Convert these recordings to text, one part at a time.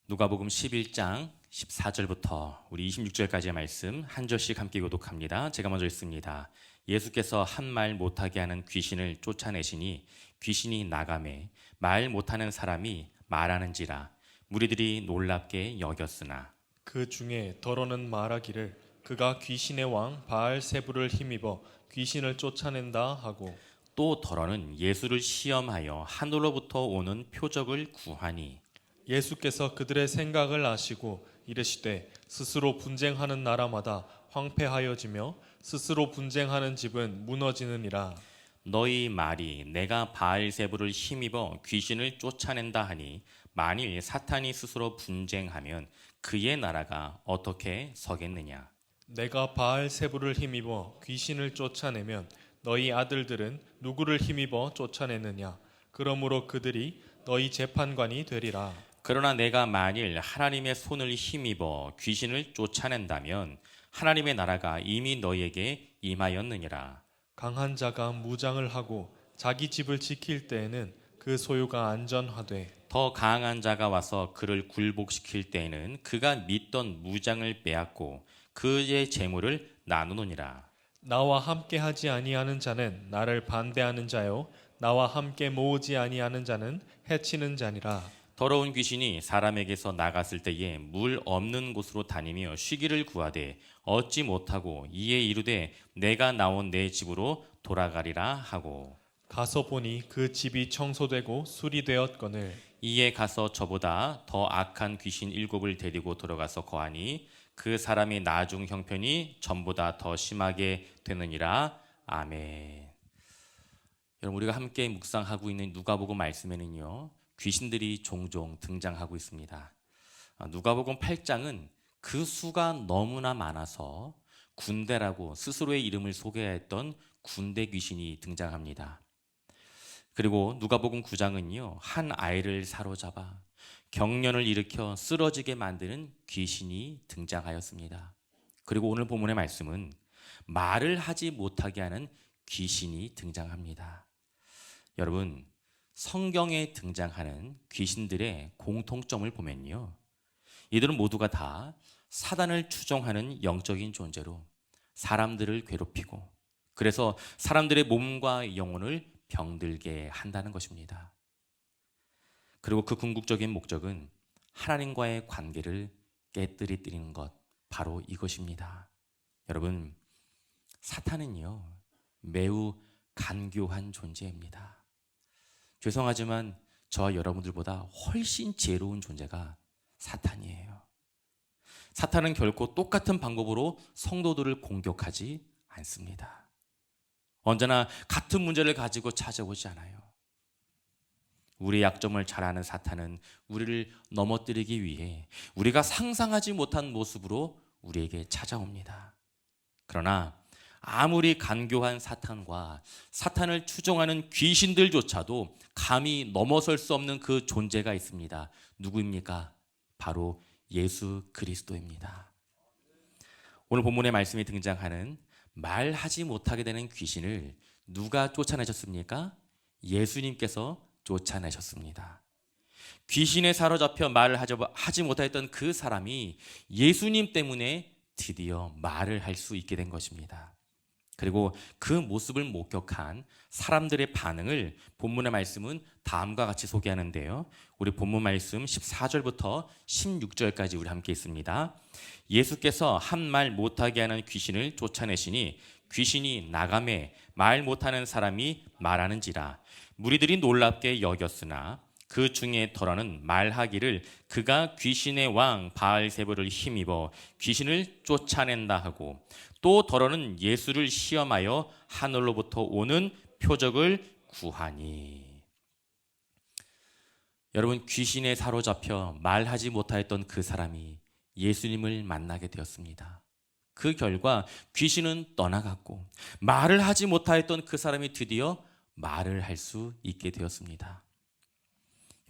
누가복음 11장 14절부터 우리 26절까지의 말씀 한 절씩 함께 교독합니다. 제가 먼저 읽습니다. 예수께서 한 말 못하게 하는 귀신을 쫓아내시니 귀신이 나가매 말 못하는 사람이 말하는지라 무리들이 놀랍게 여겼으나 그 중에 더러는 말하기를 그가 귀신의 왕 바알세불을 힘입어 귀신을 쫓아낸다 하고, 또 더러는 예수를 시험하여 하늘로부터 오는 표적을 구하니 예수께서 그들의 생각을 아시고 이르시되 스스로 분쟁하는 나라마다 황폐하여지며 스스로 분쟁하는 집은 무너지느니라. 너희 말이 내가 바알세불을 힘입어 귀신을 쫓아낸다 하니 만일 사탄이 스스로 분쟁하면 그의 나라가 어떻게 서겠느냐. 내가 바알세불을 힘입어 귀신을 쫓아내면 너희 아들들은 누구를 힘입어 쫓아내느냐. 그러므로 그들이 너희 재판관이 되리라. 그러나 내가 만일 하나님의 손을 힘입어 귀신을 쫓아낸다면 하나님의 나라가 이미 너희에게 임하였느니라. 강한 자가 무장을 하고 자기 집을 지킬 때에는 그 소유가 안전하되, 더 강한 자가 와서 그를 굴복시킬 때에는 그가 믿던 무장을 빼앗고 그의 재물을 나누느니라. 나와 함께 하지 아니하는 자는 나를 반대하는 자요 나와 함께 모으지 아니하는 자는 해치는 자니라. 더러운 귀신이 사람에게서 나갔을 때에 물 없는 곳으로 다니며 쉬기를 구하되 얻지 못하고 이에 이르되 내가 나온 내 집으로 돌아가리라 하고, 가서 보니 그 집이 청소되고 수리되었거늘 이에 가서 저보다 더 악한 귀신 7을 데리고 들어가서 거하니 그 사람의 나중 형편이 전보다 더 심하게 되느니라. 아멘. 여러분, 우리가 함께 묵상하고 있는 누가복음 말씀에는요, 귀신들이 종종 등장하고 있습니다. 누가복음 8장은 그 수가 너무나 많아서 군대라고 스스로의 이름을 소개했던 군대 귀신이 등장합니다. 그리고 누가복음 9장은요, 한 아이를 사로잡아 경련을 일으켜 쓰러지게 만드는 귀신이 등장하였습니다. 그리고 오늘 본문의 말씀은 말을 하지 못하게 하는 귀신이 등장합니다. 여러분, 성경에 등장하는 귀신들의 공통점을 보면요, 이들은 모두가 다 사단을 추종하는 영적인 존재로 사람들을 괴롭히고 그래서 사람들의 몸과 영혼을 병들게 한다는 것입니다. 그리고 그 궁극적인 목적은 하나님과의 관계를 깨뜨리는 것, 바로 이것입니다. 여러분, 사탄은요, 매우 간교한 존재입니다. 죄송하지만 저와 여러분들보다 훨씬 지혜로운 존재가 사탄이에요. 사탄은 결코 똑같은 방법으로 성도들을 공격하지 않습니다. 언제나 같은 문제를 가지고 찾아오지 않아요. 우리의 약점을 잘 아는 사탄은 우리를 넘어뜨리기 위해 우리가 상상하지 못한 모습으로 우리에게 찾아옵니다. 그러나 아무리 간교한 사탄과 사탄을 추종하는 귀신들조차도 감히 넘어설 수 없는 그 존재가 있습니다. 누구입니까? 바로 예수 그리스도입니다. 오늘 본문의 말씀에 등장하는 말하지 못하게 되는 귀신을 누가 쫓아내셨습니까? 예수님께서 쫓아내셨습니다. 귀신에 사로잡혀 말을 하지 못했던 그 사람이 예수님 때문에 드디어 말을 할 수 있게 된 것입니다. 그리고 그 모습을 목격한 사람들의 반응을 본문의 말씀은 다음과 같이 소개하는데요, 우리 본문 말씀 14절부터 16절까지 우리 함께 있습니다. 예수께서 한 말 못하게 하는 귀신을 쫓아내시니 귀신이 나가매 말 못하는 사람이 말하는지라 무리들이 놀랍게 여겼으나 그 중에 더러는 말하기를 그가 귀신의 왕 바알세불을 힘입어 귀신을 쫓아낸다 하고, 또 더러는 예수를 시험하여 하늘로부터 오는 표적을 구하니. 여러분, 귀신에 사로잡혀 말하지 못하였던 그 사람이 예수님을 만나게 되었습니다. 그 결과 귀신은 떠나갔고 말을 하지 못하였던 그 사람이 드디어 말을 할 수 있게 되었습니다.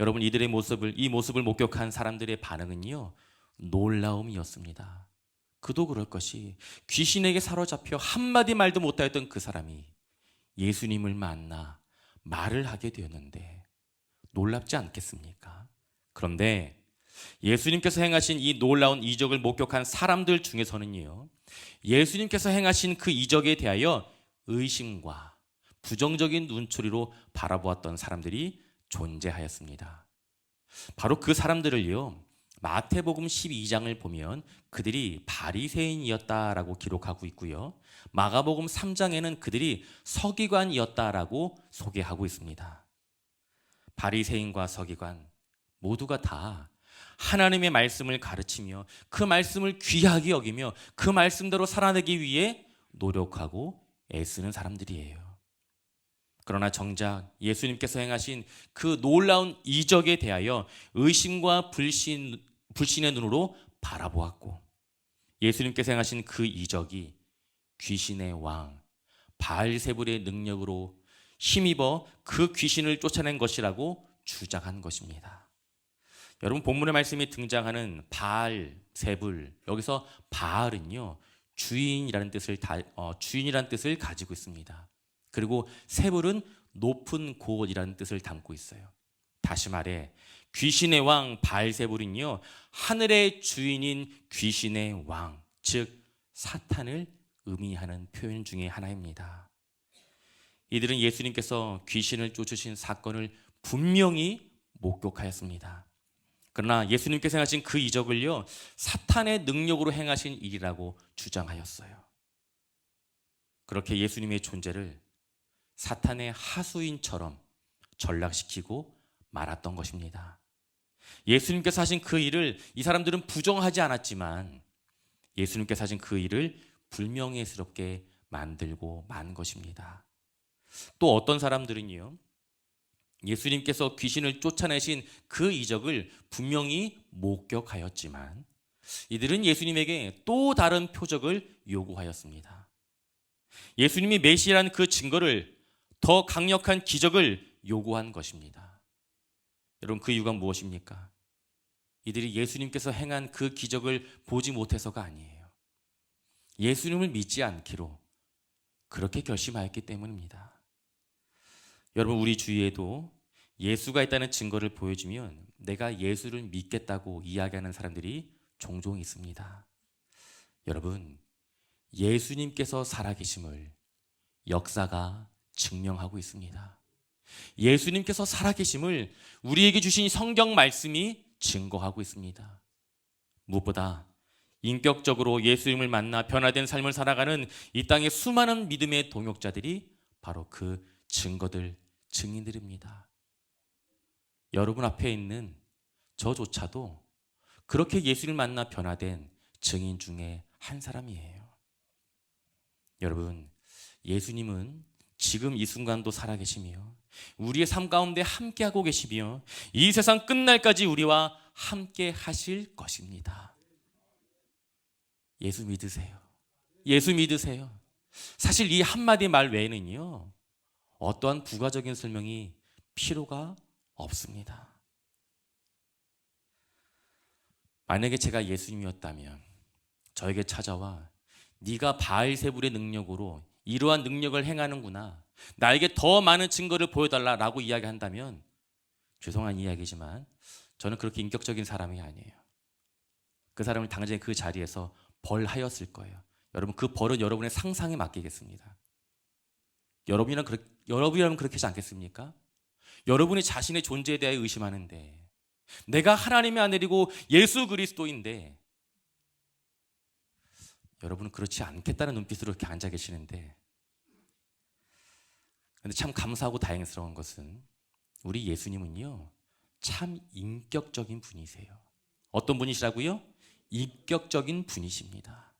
여러분, 이 모습을 목격한 사람들의 반응은요, 놀라움이었습니다. 그도 그럴 것이 귀신에게 사로잡혀 한마디 말도 못하였던 그 사람이 예수님을 만나 말을 하게 되었는데 놀랍지 않겠습니까? 그런데 예수님께서 행하신 이 놀라운 이적을 목격한 사람들 중에서는요, 예수님께서 행하신 그 이적에 대하여 의심과 부정적인 눈초리로 바라보았던 사람들이 존재하였습니다. 바로 그 사람들을요, 마태복음 12장을 보면 그들이 바리새인이었다라고 기록하고 있고요, 마가복음 3장에는 그들이 서기관이었다라고 소개하고 있습니다. 바리새인과 서기관 모두가 다 하나님의 말씀을 가르치며 그 말씀을 귀하게 여기며 그 말씀대로 살아내기 위해 노력하고 애쓰는 사람들이에요. 그러나 정작 예수님께서 행하신 그 놀라운 이적에 대하여 의심과 불신의 눈으로 바라보았고, 예수님께서 행하신 그 이적이 귀신의 왕 바알세불의 능력으로 힘입어 그 귀신을 쫓아낸 것이라고 주장한 것입니다. 여러분, 본문의 말씀이 등장하는 바알세불, 여기서 바알은요, 주인이라는 뜻을 가지고 있습니다. 그리고 세불은 높은 곳이라는 뜻을 담고 있어요. 다시 말해 귀신의 왕 바알세불은요, 하늘의 주인인 귀신의 왕, 즉 사탄을 의미하는 표현 중에 하나입니다. 이들은 예수님께서 귀신을 쫓으신 사건을 분명히 목격하였습니다. 그러나 예수님께서 행하신 그 이적을요, 사탄의 능력으로 행하신 일이라고 주장하였어요. 그렇게 예수님의 존재를 사탄의 하수인처럼 전락시키고 말았던 것입니다. 예수님께서 하신 그 일을 이 사람들은 부정하지 않았지만 예수님께서 하신 그 일을 불명예스럽게 만들고 만 것입니다. 또 어떤 사람들은요, 예수님께서 귀신을 쫓아내신 그 이적을 분명히 목격하였지만 이들은 예수님에게 또 다른 표적을 요구하였습니다. 예수님이 메시아라는 그 증거를, 더 강력한 기적을 요구한 것입니다. 여러분, 그 이유가 무엇입니까? 이들이 예수님께서 행한 그 기적을 보지 못해서가 아니에요. 예수님을 믿지 않기로 그렇게 결심하였기 때문입니다. 여러분, 우리 주위에도 예수가 있다는 증거를 보여주면 내가 예수를 믿겠다고 이야기하는 사람들이 종종 있습니다. 여러분, 예수님께서 살아계심을 역사가 증명하고 있습니다. 예수님께서 살아계심을 우리에게 주신 성경 말씀이 증거하고 있습니다. 무엇보다 인격적으로 예수님을 만나 변화된 삶을 살아가는 이 땅의 수많은 믿음의 동역자들이 바로 그 증인들입니다. 여러분 앞에 있는 저조차도 그렇게 예수를 만나 변화된 증인 중에 한 사람이에요. 여러분, 예수님은 지금 이 순간도 살아계시며 우리의 삶 가운데 함께하고 계시며 이 세상 끝날까지 우리와 함께 하실 것입니다. 예수 믿으세요. 예수 믿으세요. 사실 이 한마디 말 외에는요, 어떠한 부가적인 설명이 필요가 없습니다. 만약에 제가 예수님이었다면 저에게 찾아와 네가 바알세불의 능력으로 이러한 능력을 행하는구나, 나에게 더 많은 증거를 보여달라라고 이야기한다면 죄송한 이야기지만 저는 그렇게 인격적인 사람이 아니에요. 그 사람을 당장에 그 자리에서 벌하였을 거예요. 여러분, 그 벌은 여러분의 상상에 맡기겠습니다. 여러분이라면 그렇게 하지 않겠습니까? 여러분이 자신의 존재에 대해 의심하는데, 내가 하나님의 아들이고 예수 그리스도인데 여러분은 그렇지 않겠다는 눈빛으로 이렇게 앉아 계시는데, 그런데 참 감사하고 다행스러운 것은 우리 예수님은요, 참 인격적인 분이세요. 어떤 분이시라고요? 인격적인 분이십니다.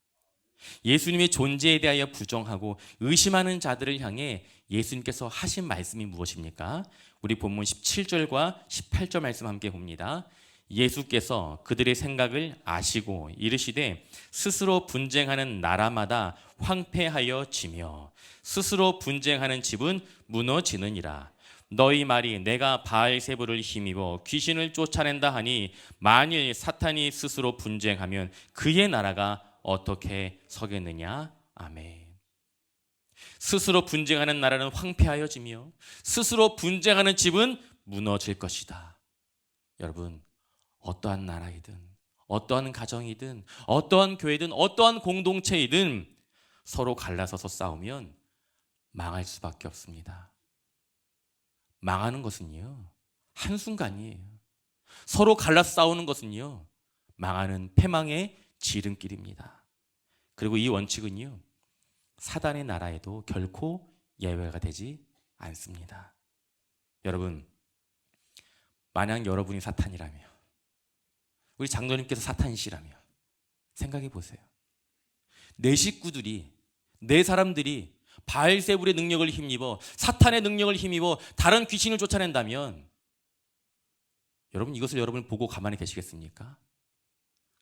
예수님의 존재에 대하여 부정하고 의심하는 자들을 향해 예수님께서 하신 말씀이 무엇입니까? 우리 본문 17절과 18절 말씀 함께 봅니다. 예수께서 그들의 생각을 아시고 이르시되 스스로 분쟁하는 나라마다 황폐하여 지며 스스로 분쟁하는 집은 무너지느니라. 너희 말이 내가 바알세불을 힘입어 귀신을 쫓아낸다 하니 만일 사탄이 스스로 분쟁하면 그의 나라가 어떻게 서겠느냐? 아멘. 스스로 분쟁하는 나라는 황폐하여지며 스스로 분쟁하는 집은 무너질 것이다. 여러분, 어떠한 나라이든 어떠한 가정이든 어떠한 교회든 어떠한 공동체이든 서로 갈라서서 싸우면 망할 수밖에 없습니다. 망하는 것은요, 한순간이에요. 서로 갈라서 싸우는 것은요, 망하는 패망의 지름길입니다. 그리고 이 원칙은요, 사단의 나라에도 결코 예외가 되지 않습니다. 여러분, 만약 여러분이 사탄이라며, 우리 장로님께서 사탄이시라며 생각해 보세요. 내 식구들이, 내 사람들이 바알세불의 능력을 힘입어, 사탄의 능력을 힘입어 다른 귀신을 쫓아낸다면 여러분, 이것을 여러분 보고 가만히 계시겠습니까?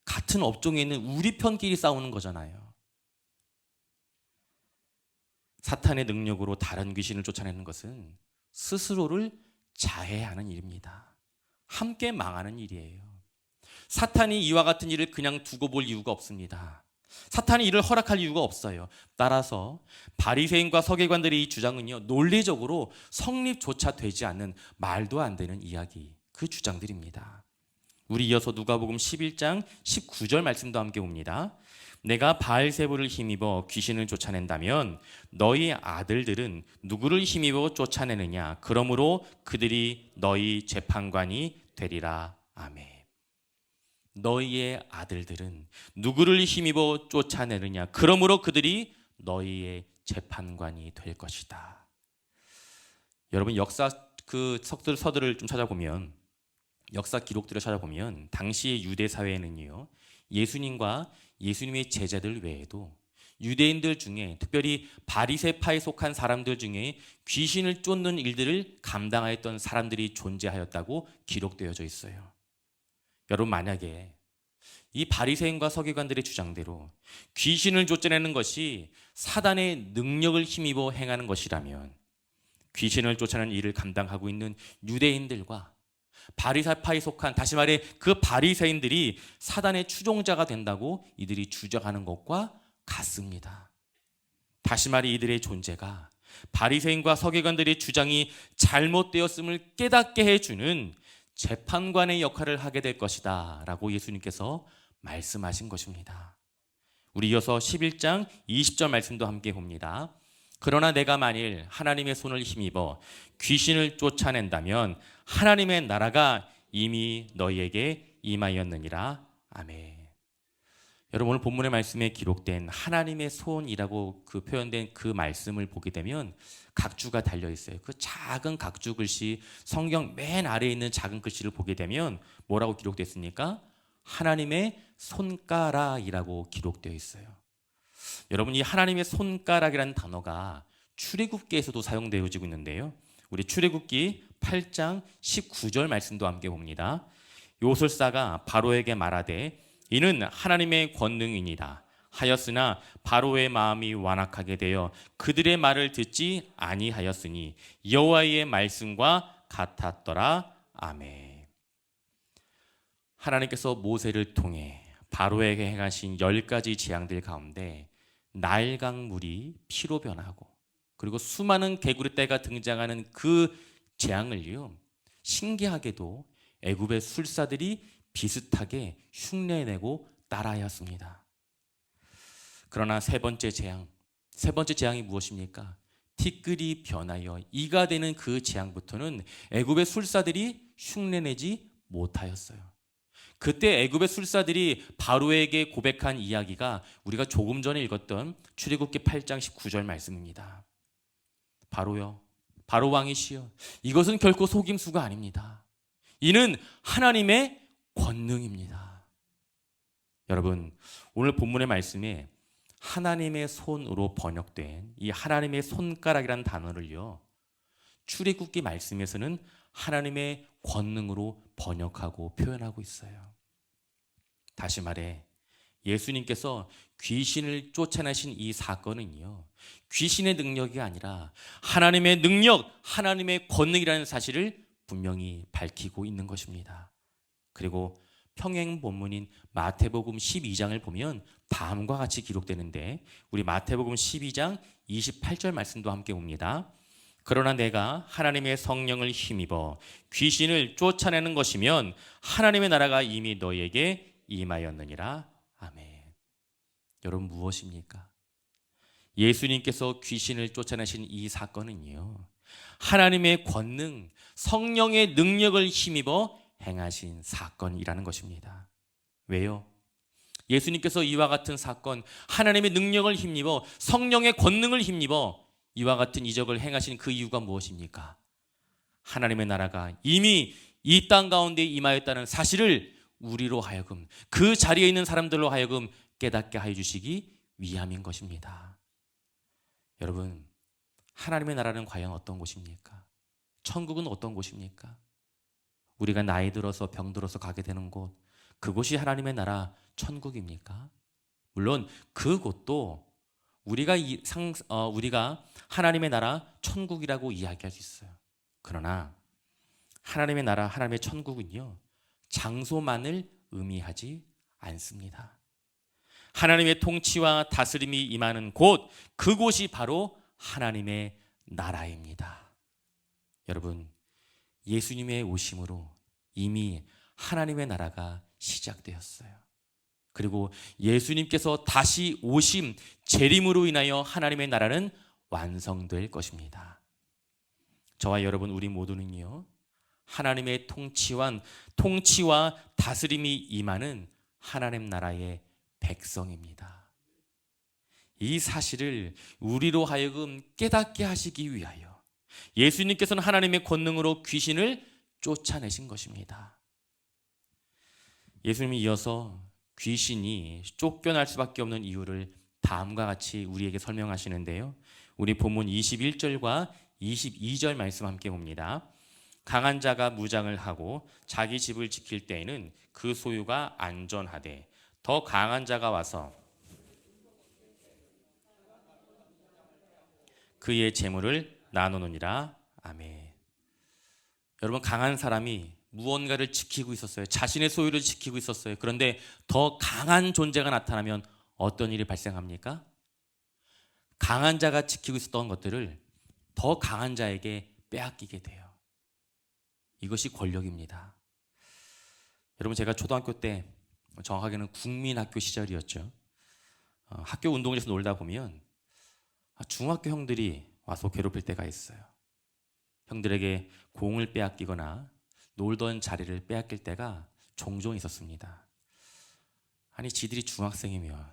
같은 업종에 있는 우리 편끼리 싸우는 거잖아요. 사탄의 능력으로 다른 귀신을 쫓아내는 것은 스스로를 자해하는 일입니다. 함께 망하는 일이에요. 사탄이 이와 같은 일을 그냥 두고 볼 이유가 없습니다. 사탄이 이를 허락할 이유가 없어요. 따라서 바리새인과 서기관들의 이 주장은요, 논리적으로 성립조차 되지 않는 말도 안 되는 이야기, 그 주장들입니다. 우리 이어서 누가복음 11장 19절 말씀도 함께 봅니다. 내가 바알세불을 힘입어 귀신을 쫓아낸다면 너희 아들들은 누구를 힘입어 쫓아내느냐? 그러므로 그들이 너희 재판관이 되리라. 아멘. 너희의 아들들은 누구를 힘입어 쫓아내느냐? 그러므로 그들이 너희의 재판관이 될 것이다. 여러분, 역사 그 서들을 좀 찾아보면, 역사 기록들을 찾아보면 당시의 유대 사회에는요, 예수님과 예수님의 제자들 외에도 유대인들 중에, 특별히 바리새파에 속한 사람들 중에 귀신을 쫓는 일들을 감당하였던 사람들이 존재하였다고 기록되어져 있어요. 여러분, 만약에 이 바리새인과 서기관들의 주장대로 귀신을 쫓아내는 것이 사단의 능력을 힘입어 행하는 것이라면, 귀신을 쫓아내는 일을 감당하고 있는 유대인들과 바리새파에 속한, 다시 말해 그 바리새인들이 사단의 추종자가 된다고 이들이 주장하는 것과 같습니다. 다시 말해 이들의 존재가 바리새인과 서기관들의 주장이 잘못되었음을 깨닫게 해주는 재판관의 역할을 하게 될 것이다 라고 예수님께서 말씀하신 것입니다. 우리 이어서 11장 20절 말씀도 함께 봅니다. 그러나 내가 만일 하나님의 손을 힘입어 귀신을 쫓아낸다면 하나님의 나라가 이미 너희에게 임하였느니라. 아멘. 여러분, 오늘 본문의 말씀에 기록된 하나님의 손이라고 그 표현된 그 말씀을 보게 되면 각주가 달려 있어요. 그 작은 각주 글씨, 성경 맨 아래에 있는 작은 글씨를 보게 되면 뭐라고 기록됐습니까? 하나님의 손가락이라고 기록되어 있어요. 여러분, 이 하나님의 손가락이라는 단어가 출애굽기에서도 사용되어지고 있는데요. 우리 출애굽기 8장 19절 말씀도 함께 봅니다. 요술사가 바로에게 말하되 이는 하나님의 권능이니라 하였으나 바로의 마음이 완악하게 되어 그들의 말을 듣지 아니하였으니 여호와의 말씀과 같았더라. 아멘. 하나님께서 모세를 통해 바로에게 행하신 10가지 재앙들 가운데 나일강 물이 피로 변하고, 그리고 수많은 개구리떼가 등장하는 그 재앙을요, 신기하게도 애굽의 술사들이 비슷하게 흉내내고 따라하였습니다. 그러나 세 번째 재앙이 무엇입니까? 티끌이 변하여 이가 되는 그 재앙부터는 애굽의 술사들이 흉내내지 못하였어요. 그때 애굽의 술사들이 바로에게 고백한 이야기가 우리가 조금 전에 읽었던 출애굽기 8장 19절 말씀입니다. 바로요, 바로 왕이시여, 이것은 결코 속임수가 아닙니다. 이는 하나님의 권능입니다. 여러분, 오늘 본문의 말씀에 하나님의 손으로 번역된 이 하나님의 손가락이라는 단어를요, 출애굽기 말씀에서는 하나님의 권능으로 번역하고 표현하고 있어요. 다시 말해 예수님께서 귀신을 쫓아내신 이 사건은요, 귀신의 능력이 아니라 하나님의 능력, 하나님의 권능이라는 사실을 분명히 밝히고 있는 것입니다. 그리고 평행 본문인 마태복음 12장을 보면 다음과 같이 기록되는데, 우리 마태복음 12장 28절 말씀도 함께 봅니다. 그러나 내가 하나님의 성령을 힘입어 귀신을 쫓아내는 것이면 하나님의 나라가 이미 너희에게 임하였느니라. 아멘. 여러분, 무엇입니까? 예수님께서 귀신을 쫓아내신 이 사건은요, 하나님의 권능, 성령의 능력을 힘입어 행하신 사건이라는 것입니다. 왜요? 예수님께서 이와 같은 사건, 하나님의 능력을 힘입어 성령의 권능을 힘입어 이와 같은 이적을 행하신 그 이유가 무엇입니까? 하나님의 나라가 이미 이 땅 가운데 임하였다는 사실을 우리로 하여금, 그 자리에 있는 사람들로 하여금 깨닫게 하여 주시기 위함인 것입니다. 여러분, 하나님의 나라는 과연 어떤 곳입니까? 천국은 어떤 곳입니까? 우리가 나이 들어서 병 들어서 가게 되는 곳, 그곳이 하나님의 나라 천국입니까? 물론 그곳도 우리가 하나님의 나라 천국이라고 이야기할 수 있어요. 그러나 하나님의 나라, 하나님의 천국은요, 장소만을 의미하지 않습니다. 하나님의 통치와 다스림이 임하는 곳, 그곳이 바로 하나님의 나라입니다. 여러분, 예수님의 오심으로 이미 하나님의 나라가 시작되었어요. 그리고 예수님께서 다시 오심, 재림으로 인하여 하나님의 나라는 완성될 것입니다. 저와 여러분, 우리 모두는요, 하나님의 통치와 다스림이 임하는 하나님 나라의 백성입니다. 이 사실을 우리로 하여금 깨닫게 하시기 위하여 예수님께서는 하나님의 권능으로 귀신을 쫓아내신 것입니다. 예수님이 이어서 귀신이 쫓겨날 수밖에 없는 이유를 다음과 같이 우리에게 설명하시는데요. 우리 본문 21절과 22절 말씀 함께 봅니다. 강한 자가 무장을 하고 자기 집을 지킬 때에는 그 소유가 안전하되 더 강한 자가 와서 그의 재물을 나누느니라. 아멘. 여러분, 강한 사람이 무언가를 지키고 있었어요. 자신의 소유를 지키고 있었어요. 그런데 더 강한 존재가 나타나면 어떤 일이 발생합니까? 강한 자가 지키고 있었던 것들을 더 강한 자에게 빼앗기게 돼요. 이것이 권력입니다. 여러분, 제가 초등학교 때, 정확하게는 국민학교 시절이었죠. 학교 운동장에서 놀다 보면 중학교 형들이 와서 괴롭힐 때가 있어요. 형들에게 공을 빼앗기거나 놀던 자리를 빼앗길 때가 종종 있었습니다. 아니, 지들이 중학생이면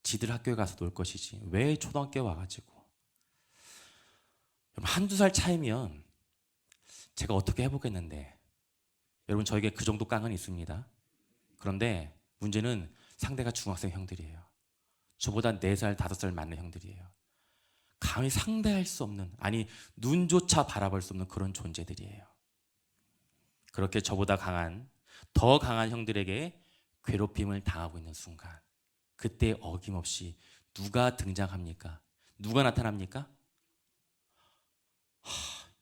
지들 학교에 가서 놀 것이지 왜 초등학교에 와가지고. 한두 살 차이면 제가 어떻게 해보겠는데, 여러분, 저에게 그 정도 깡은 있습니다. 그런데 문제는 상대가 중학생 형들이에요. 저보다 4살, 5살 많은 형들이에요. 감히 상대할 수 없는, 아니 눈조차 바라볼 수 없는 그런 존재들이에요. 그렇게 저보다 더 강한 형들에게 괴롭힘을 당하고 있는 순간, 그때 어김없이 누가 등장합니까? 누가 나타납니까?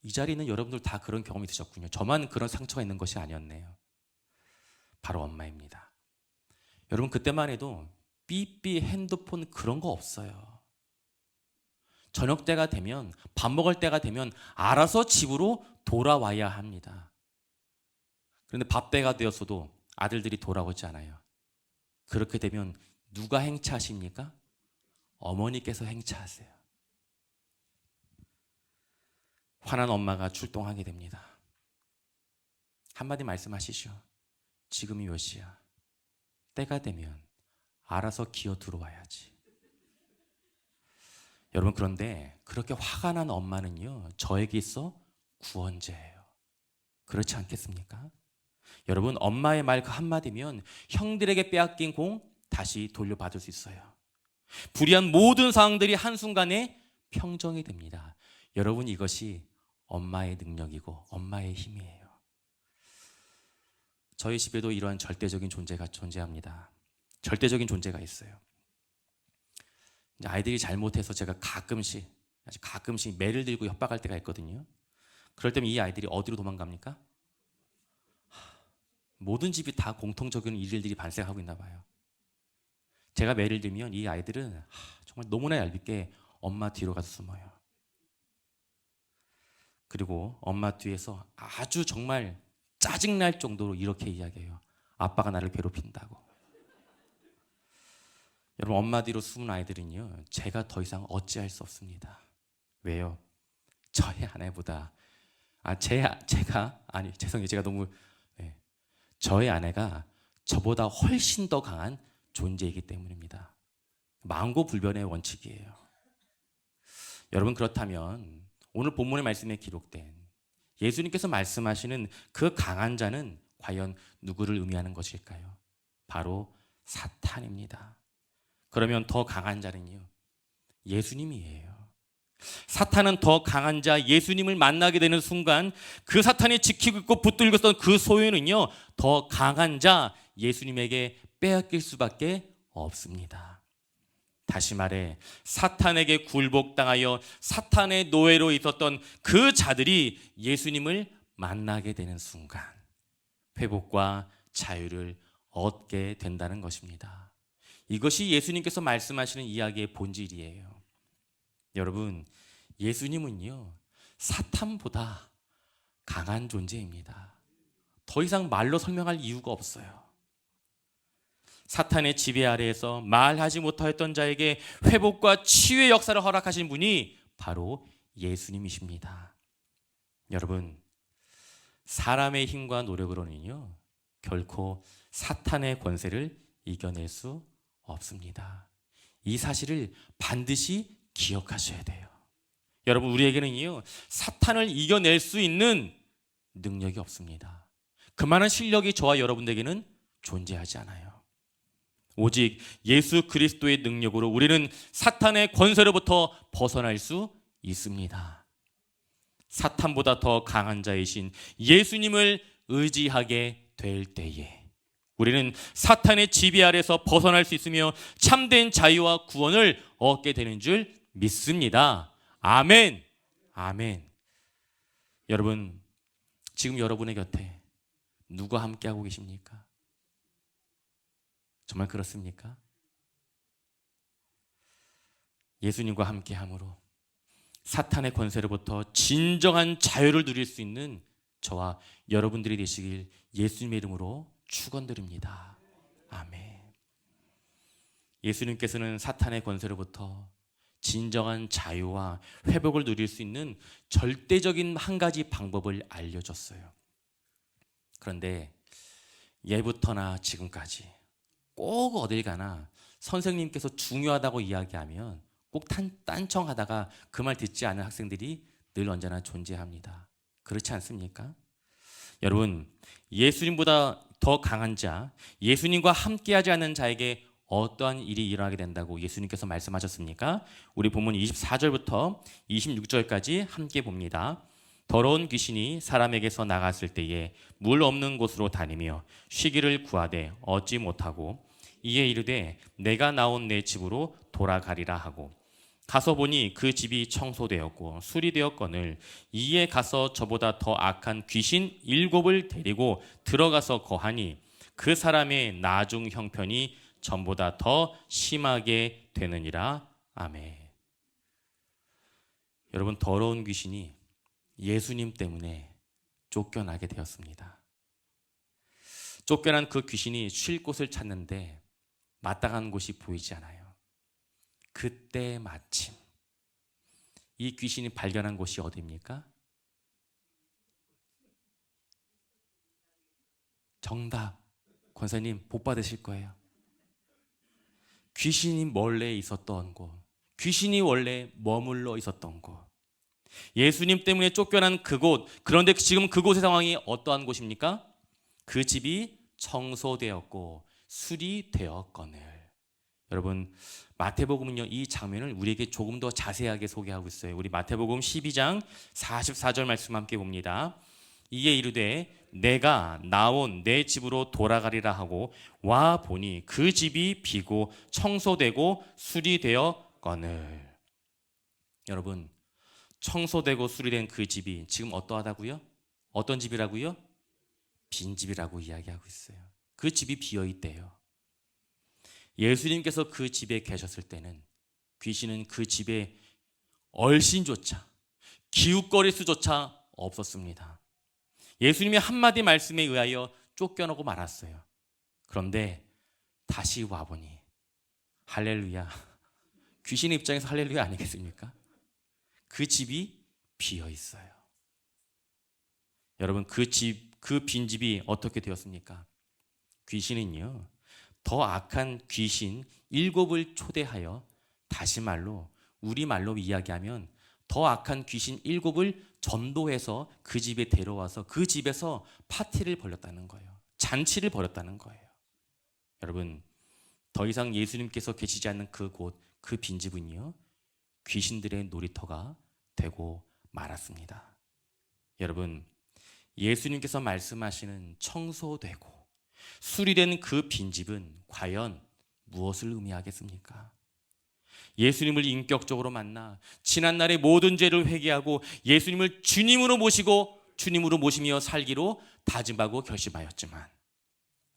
이 자리에 있는 여러분들 다 그런 경험이 있으셨군요. 저만 그런 상처가 있는 것이 아니었네요. 바로 엄마입니다. 여러분, 그때만 해도 삐삐 핸드폰 그런 거 없어요. 저녁 때가 되면, 밥 먹을 때가 되면 알아서 집으로 돌아와야 합니다. 그런데 밥 때가 되었어도 아들들이 돌아오지 않아요. 그렇게 되면 누가 행차하십니까? 어머니께서 행차하세요. 화난 엄마가 출동하게 됩니다. 한마디 말씀하시죠. 지금이 몇 시야? 때가 되면 알아서 기어 들어와야지. 여러분, 그런데 그렇게 화가 난 엄마는요, 저에게 있어 구원자예요. 그렇지 않겠습니까? 여러분, 엄마의 말 그 한마디면 형들에게 빼앗긴 공 다시 돌려받을 수 있어요. 불의한 모든 상황들이 한순간에 평정이 됩니다. 여러분, 이것이 엄마의 능력이고 엄마의 힘이에요. 저희 집에도 이러한 절대적인 존재가 존재합니다. 절대적인 존재가 있어요. 아이들이 잘못해서 제가 가끔씩 매를 들고 협박할 때가 있거든요. 그럴 때면 이 아이들이 어디로 도망갑니까? 모든 집이 다 공통적인 일들이 발생하고 있나 봐요. 제가 매를 들면 이 아이들은 정말 너무나 얄밉게 엄마 뒤로 가서 숨어요. 그리고 엄마 뒤에서 아주 정말 짜증날 정도로 이렇게 이야기해요. 아빠가 나를 괴롭힌다고. 여러분, 엄마 뒤로 숨은 아이들은요, 제가 더 이상 어찌할 수 없습니다. 왜요? 저의 아내보다 제가 너무 저의 아내가 저보다 훨씬 더 강한 존재이기 때문입니다. 만고불변의 원칙이에요. 여러분, 그렇다면 오늘 본문의 말씀에 기록된 예수님께서 말씀하시는 그 강한 자는 과연 누구를 의미하는 것일까요? 바로 사탄입니다. 그러면 더 강한 자는요, 예수님이에요. 사탄은 더 강한 자 예수님을 만나게 되는 순간 그 사탄이 지키고 있고 붙들고 있던 그 소유는요, 더 강한 자 예수님에게 빼앗길 수밖에 없습니다. 다시 말해 사탄에게 굴복당하여 사탄의 노예로 있었던 그 자들이 예수님을 만나게 되는 순간 회복과 자유를 얻게 된다는 것입니다. 이것이 예수님께서 말씀하시는 이야기의 본질이에요. 여러분, 예수님은요, 사탄보다 강한 존재입니다. 더 이상 말로 설명할 이유가 없어요. 사탄의 지배 아래에서 말하지 못하였던 자에게 회복과 치유의 역사를 허락하신 분이 바로 예수님이십니다. 여러분, 사람의 힘과 노력으로는요, 결코 사탄의 권세를 이겨낼 수 없습니다. 이 사실을 반드시 기억하셔야 돼요. 여러분, 우리에게는요, 사탄을 이겨낼 수 있는 능력이 없습니다. 그만한 실력이 저와 여러분에게는 존재하지 않아요. 오직 예수 그리스도의 능력으로 우리는 사탄의 권세로부터 벗어날 수 있습니다. 사탄보다 더 강한 자이신 예수님을 의지하게 될 때에 우리는 사탄의 지배 아래서 벗어날 수 있으며 참된 자유와 구원을 얻게 되는 줄 믿습니다. 아멘. 아멘. 여러분, 지금 여러분의 곁에 누가 함께하고 계십니까? 정말 그렇습니까? 예수님과 함께함으로 사탄의 권세로부터 진정한 자유를 누릴 수 있는 저와 여러분들이 되시길 예수님의 이름으로 축원드립니다. 아멘. 예수님께서는 사탄의 권세로부터 진정한 자유와 회복을 누릴 수 있는 절대적인 한 가지 방법을 알려줬어요. 그런데 예부터나 지금까지 꼭 어딜 가나 선생님께서 중요하다고 이야기하면 꼭 딴청하다가 그 말 듣지 않은 학생들이 늘 언제나 존재합니다. 그렇지 않습니까? 여러분, 예수님보다 더 강한 자, 예수님과 함께하지 않는 자에게 어떠한 일이 일어나게 된다고 예수님께서 말씀하셨습니까? 우리 본문 24절부터 26절까지 함께 봅니다. 더러운 귀신이 사람에게서 나갔을 때에 물 없는 곳으로 다니며 쉬기를 구하되 얻지 못하고 이에 이르되 내가 나온 내 집으로 돌아가리라 하고 가서 보니 그 집이 청소되었고 수리되었거늘 이에 가서 저보다 더 악한 귀신 7을 데리고 들어가서 거하니 그 사람의 나중 형편이 전보다 더 심하게 되느니라. 아멘. 여러분, 더러운 귀신이 예수님 때문에 쫓겨나게 되었습니다. 쫓겨난 그 귀신이 쉴 곳을 찾는데 마땅한 곳이 보이지 않아요. 그때 마침 이 귀신이 발견한 곳이 어디입니까? 정답. 권사님 복 받으실 거예요. 귀신이 원래 있었던 곳, 귀신이 원래 머물러 있었던 곳, 예수님 때문에 쫓겨난 그곳. 그런데 지금 그곳의 상황이 어떠한 곳입니까? 그 집이 청소되었고 수리되었거늘. 여러분, 마태복음은요, 이 장면을 우리에게 조금 더 자세하게 소개하고 있어요. 우리 마태복음 12장 44절 말씀 함께 봅니다. 이에 이르되 내가 나온 내 집으로 돌아가리라 하고 와 보니 그 집이 비고 청소되고 수리되었거늘. 여러분, 청소되고 수리된 그 집이 지금 어떠하다고요? 어떤 집이라고요? 빈집이라고 이야기하고 있어요. 그 집이 비어 있대요. 예수님께서 그 집에 계셨을 때는 귀신은 그 집에 얼씬조차 기웃거릴 수조차 없었습니다. 예수님의 한마디 말씀에 의하여 쫓겨나고 말았어요. 그런데 다시 와보니 할렐루야, 귀신의 입장에서 할렐루야 아니겠습니까? 그 집이 비어 있어요. 여러분, 그 빈집이 어떻게 되었습니까? 귀신은요, 더 악한 귀신 7을 초대하여, 다시 말로 우리말로 이야기하면 더 악한 귀신 7을 전도해서 그 집에 데려와서 그 집에서 파티를 벌였다는 거예요. 잔치를 벌였다는 거예요. 여러분, 더 이상 예수님께서 계시지 않는 그곳, 그 빈집은요, 귀신들의 놀이터가 되고 말았습니다. 여러분, 예수님께서 말씀하시는 청소되고 수리된 그 빈집은 과연 무엇을 의미하겠습니까? 예수님을 인격적으로 만나 지난날의 모든 죄를 회개하고 예수님을 주님으로 모시며 살기로 다짐하고 결심하였지만,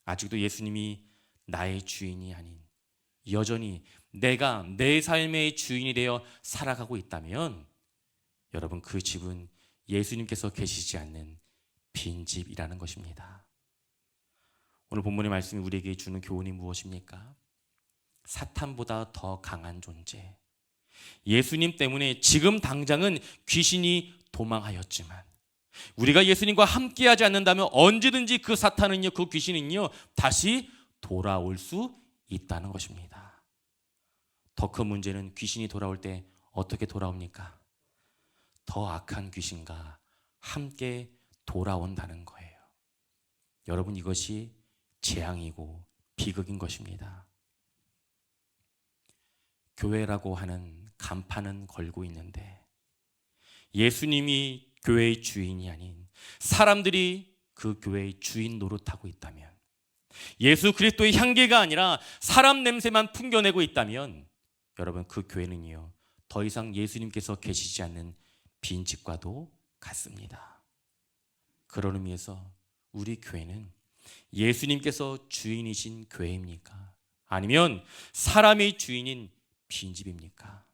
아직도 예수님이 나의 주인이 아닌 여전히 내가 내 삶의 주인이 되어 살아가고 있다면, 여러분, 그 집은 예수님께서 계시지 않는 빈집이라는 것입니다. 오늘 본문의 말씀이 우리에게 주는 교훈이 무엇입니까? 사탄보다 더 강한 존재, 예수님 때문에 지금 당장은 귀신이 도망하였지만 우리가 예수님과 함께하지 않는다면 언제든지 그 사탄은요, 그 귀신은요, 다시 돌아올 수 있다는 것입니다. 더 큰 문제는 귀신이 돌아올 때 어떻게 돌아옵니까? 더 악한 귀신과 함께 돌아온다는 거예요. 여러분, 이것이 재앙이고 비극인 것입니다. 교회라고 하는 간판은 걸고 있는데 예수님이 교회의 주인이 아닌 사람들이 그 교회의 주인 노릇하고 있다면, 예수 그리스도의 향기가 아니라 사람 냄새만 풍겨내고 있다면, 여러분, 그 교회는요, 더 이상 예수님께서 계시지 않는 빈집과도 같습니다. 그런 의미에서 우리 교회는 예수님께서 주인이신 교회입니까? 아니면 사람의 주인인 빈집입니까?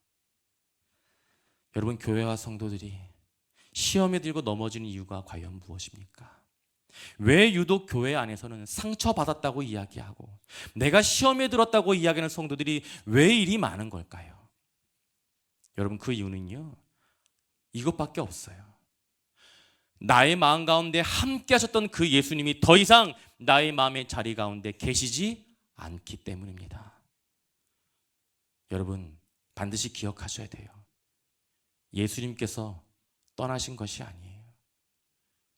여러분, 교회와 성도들이 시험에 들고 넘어지는 이유가 과연 무엇입니까? 왜 유독 교회 안에서는 상처받았다고 이야기하고 내가 시험에 들었다고 이야기하는 성도들이 왜 이리 많은 걸까요? 여러분, 그 이유는요, 이것밖에 없어요. 나의 마음 가운데 함께 하셨던 그 예수님이 더 이상 나의 마음의 자리 가운데 계시지 않기 때문입니다. 여러분, 반드시 기억하셔야 돼요. 예수님께서 떠나신 것이 아니에요.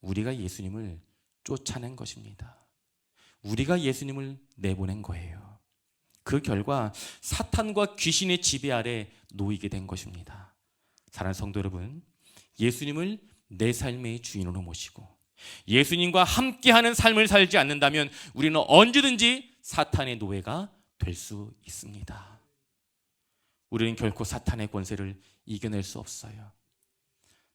우리가 예수님을 쫓아낸 것입니다. 우리가 예수님을 내보낸 거예요. 그 결과 사탄과 귀신의 지배 아래 놓이게 된 것입니다. 사랑하는 성도 여러분, 예수님을 내 삶의 주인으로 모시고 예수님과 함께하는 삶을 살지 않는다면 우리는 언제든지 사탄의 노예가 될 수 있습니다. 우리는 결코 사탄의 권세를 이겨낼 수 없어요.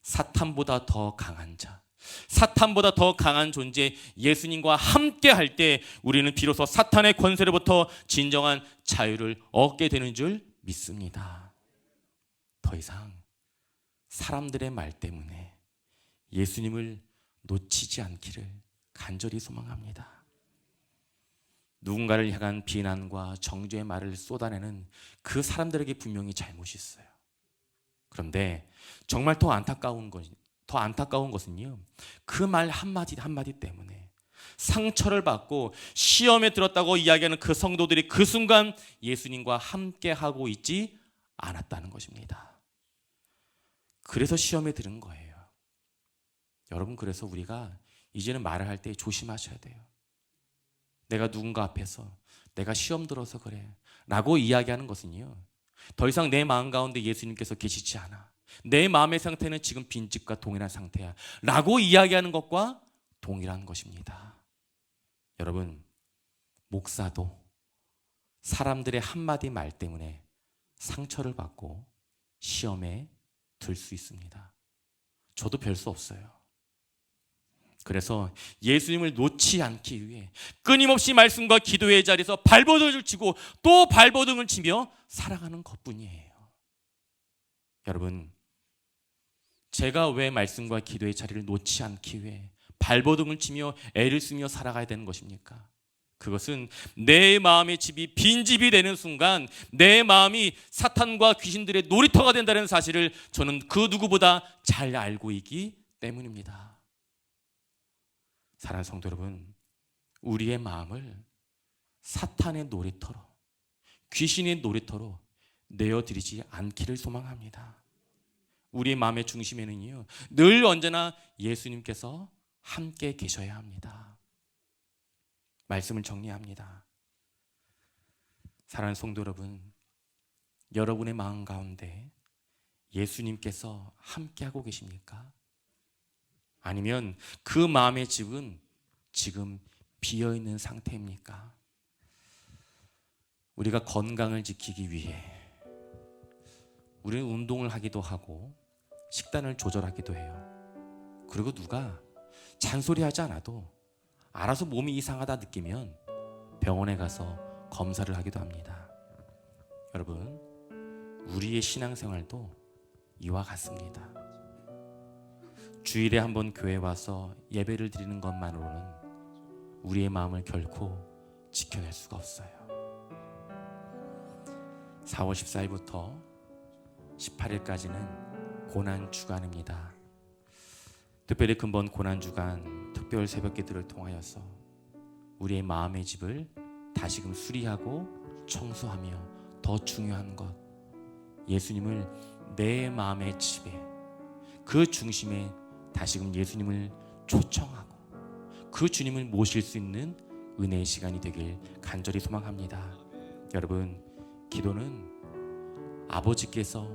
사탄보다 더 강한 자, 사탄보다 더 강한 존재 예수님과 함께 할 때 우리는 비로소 사탄의 권세로부터 진정한 자유를 얻게 되는 줄 믿습니다. 더 이상 사람들의 말 때문에 예수님을 놓치지 않기를 간절히 소망합니다. 누군가를 향한 비난과 정죄의 말을 쏟아내는 그 사람들에게 분명히 잘못이 있어요. 그런데 정말 더 안타까운 것은요, 그 말 한마디 한마디 때문에 상처를 받고 시험에 들었다고 이야기하는 그 성도들이 그 순간 예수님과 함께하고 있지 않았다는 것입니다. 그래서 시험에 들은 거예요. 여러분, 그래서 우리가 이제는 말을 할 때 조심하셔야 돼요. 내가 누군가 앞에서 내가 시험 들어서 그래 라고 이야기하는 것은요, 더 이상 내 마음 가운데 예수님께서 계시지 않아, 내 마음의 상태는 지금 빈집과 동일한 상태야 라고 이야기하는 것과 동일한 것입니다. 여러분, 목사도 사람들의 한마디 말 때문에 상처를 받고 시험에 들 수 있습니다. 저도 별 수 없어요. 그래서 예수님을 놓지 않기 위해 끊임없이 말씀과 기도의 자리에서 발버둥을 치고 또 발버둥을 치며 살아가는 것뿐이에요. 여러분, 제가 왜 말씀과 기도의 자리를 놓지 않기 위해 발버둥을 치며 애를 쓰며 살아가야 되는 것입니까? 그것은 내 마음의 집이 빈집이 되는 순간 내 마음이 사탄과 귀신들의 놀이터가 된다는 사실을 저는 그 누구보다 잘 알고 있기 때문입니다. 사랑하는 성도 여러분, 우리의 마음을 사탄의 놀이터로, 귀신의 놀이터로 내어드리지 않기를 소망합니다. 우리의 마음의 중심에는요, 늘 언제나 예수님께서 함께 계셔야 합니다. 말씀을 정리합니다. 사랑하는 성도 여러분, 여러분의 마음 가운데 예수님께서 함께하고 계십니까? 아니면 그 마음의 집은 지금 비어있는 상태입니까? 우리가 건강을 지키기 위해 우리는 운동을 하기도 하고 식단을 조절하기도 해요. 그리고 누가 잔소리하지 않아도 알아서 몸이 이상하다 느끼면 병원에 가서 검사를 하기도 합니다. 여러분, 우리의 신앙생활도 이와 같습니다. 주일에 한번 교회 와서 예배를 드리는 것만으로는 우리의 마음을 결코 지켜낼 수가 없어요. 4월 14일부터 18일까지는 고난주간입니다. 특별히 근본 고난주간 특별 새벽기도를 통하여서 우리의 마음의 집을 다시금 수리하고 청소하며 더 중요한 것, 예수님을 내 마음의 집에, 그 중심에 다시금 예수님을 초청하고 그 주님을 모실 수 있는 은혜의 시간이 되길 간절히 소망합니다. 여러분, 기도는 아버지께서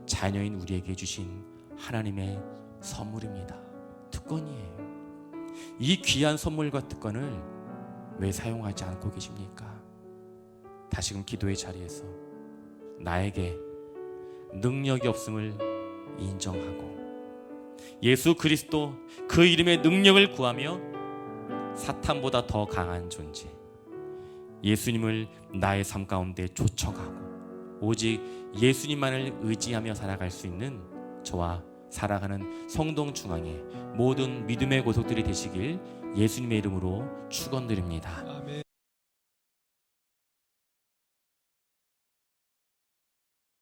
자녀인 우리에게 주신 하나님의 선물입니다. 특권이에요. 이 귀한 선물과 특권을 왜 사용하지 않고 계십니까? 다시금 기도의 자리에서 나에게 능력이 없음을 인정하고 예수 그리스도 그 이름의 능력을 구하며 사탄보다 더 강한 존재 예수님을 나의 삶 가운데 초청하고 오직 예수님만을 의지하며 살아갈 수 있는 저와 살아가는 성동중앙의 모든 믿음의 고속들이 되시길 예수님의 이름으로 축원드립니다. 아멘.